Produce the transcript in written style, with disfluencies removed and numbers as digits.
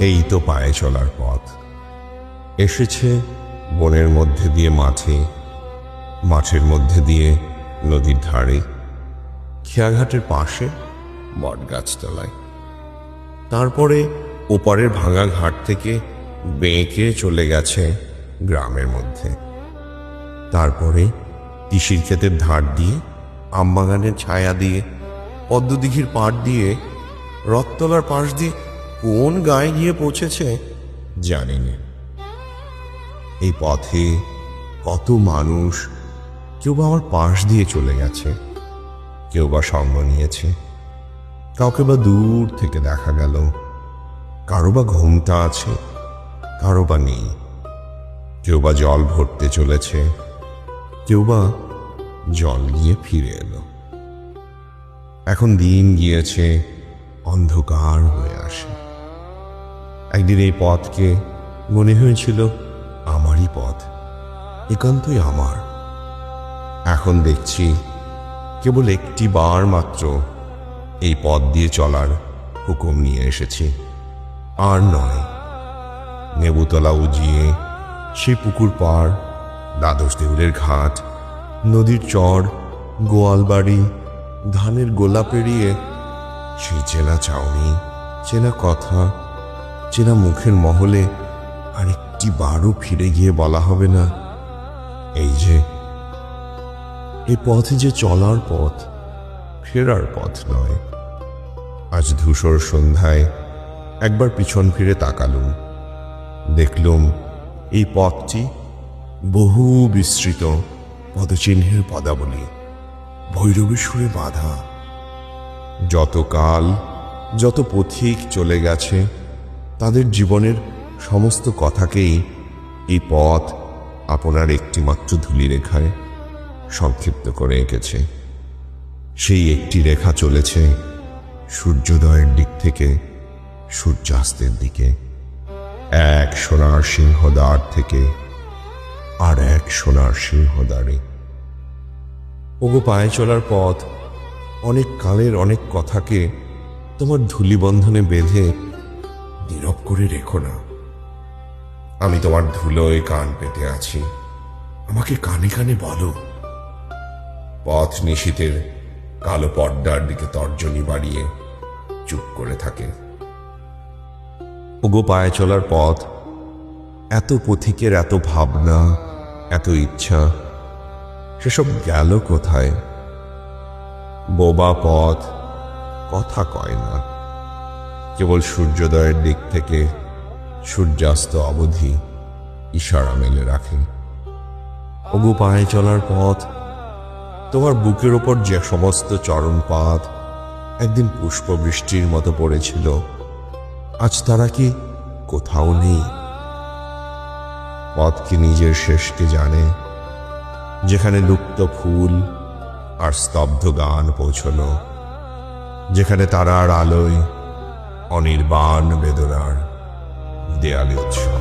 এই তো পায়ে চলার পথ। এসেছে বনের মধ্যে দিয়ে মাঠে, মাঠের মধ্যে দিয়ে নদীর ধারে, খেয়াঘাটের পাশে বটগাছতলায়। তারপরে ওপারের ভাঙা ঘাট থেকে বেঁকে চলে গেছে গ্রামের মধ্যে। তারপরে তিসির ক্ষেতের ধার দিয়ে, আমবাগানের ছায়া দিয়ে, পদ্মদিঘির পাড় দিয়ে, রথতলার পাশ দিয়ে কোন গায়ে গিয়ে পৌঁছেছে জানি না। এই পথে কত মানুষ, কেউ বা আমার পাশ দিয়ে চলে গেছে, কেউ বা সঙ্গ নিয়েছে, কাউকে বা দূর থেকে দেখা গেল, কারো বা ঘুমটা আছে, কারো বা নেই, কেউ বা জল ভরতে চলেছে, কেউ বা জল নিয়ে ফিরে এলো। এখন দিন গিয়েছে, অন্ধকার হয়ে আসে। একদিন এই পথকে মনে হয়েছিল আমারই পথ, একান্তই আমার। এখন দেখছি কেবল একটি বার মাত্র এই পথ দিয়ে চলার হুকুম নিয়ে এসেছি, আর নয়। নেবুতলা উজিয়ে সেই পুকুর পাড়, দ্বাদশ দেউলের ঘাট, নদীর চর, গোয়ালবাড়ি, ধানের গোলা পেরিয়ে সেই চেনা চাউনি, চেনা কথা, চেনা মুখের মহলে আরেকটি বারও ফিরে গিয়ে বলা হবে না, এই যে এই পথে যে চলার পথ, ফেরার পথ নয়। আজ ধূসর সন্ধ্যায় একবার পিছন ফিরে তাকালুম, দেখলুম এই পথটি বহু বিস্তৃত পদচিহ্নের পদাবলী, ভৈরবী সুরে বাঁধা। যত কাল, যত পথিক চলে গেছে, তাদের জীবনের সমস্ত কথাকেই এই পথ আপনার একটিমাত্র ধূলি রেখায় সংক্ষিপ্ত করে এঁকেছে। সেই একটি রেখা চলেছে সূর্যোদয়ের দিক থেকে সূর্যাস্তের দিকে, এক সোনার সিংহদ্বার থেকে আর এক সোনার সিংহদ্বারে। ওগো পায়ে চলার পথ, অনেক কালের অনেক কথাকে তোমার ধূলিবন্ধনে বেঁধে নীরব করে রেখো না। আমি তোমার ধুলোয় কান পেতে আছি, আমাকে কানে কানে বলো। পথ নিশীথের কালো পর্দার দিকে তর্জনী বাড়িয়ে চুপ করে থাকে। ওগো পায়ে চলার পথ, এত পথিকের এত ভাবনা, এত ইচ্ছা, সেসব গেল কোথায়? বোবা পথ কথা কয় না, কেবল সূর্যোদয়ের দিক থেকে সূর্যাস্ত অবধি ইশারা মেলে রাখে। ওগো পায়ে চলার পথ, তোমার বুকের ওপর যে সমস্ত চরণপাত একদিন পুষ্পবৃষ্টির মতো পড়েছিল, আজ তারা কি কোথাও নেই? পথ কি নিজের শেষকে জানে, যেখানে লুপ্ত ফুল আর স্তব্ধ গান পৌঁছল, যেখানে তারার আলোয় অনির্বাণ বেদনার দেয়ালে উৎসব।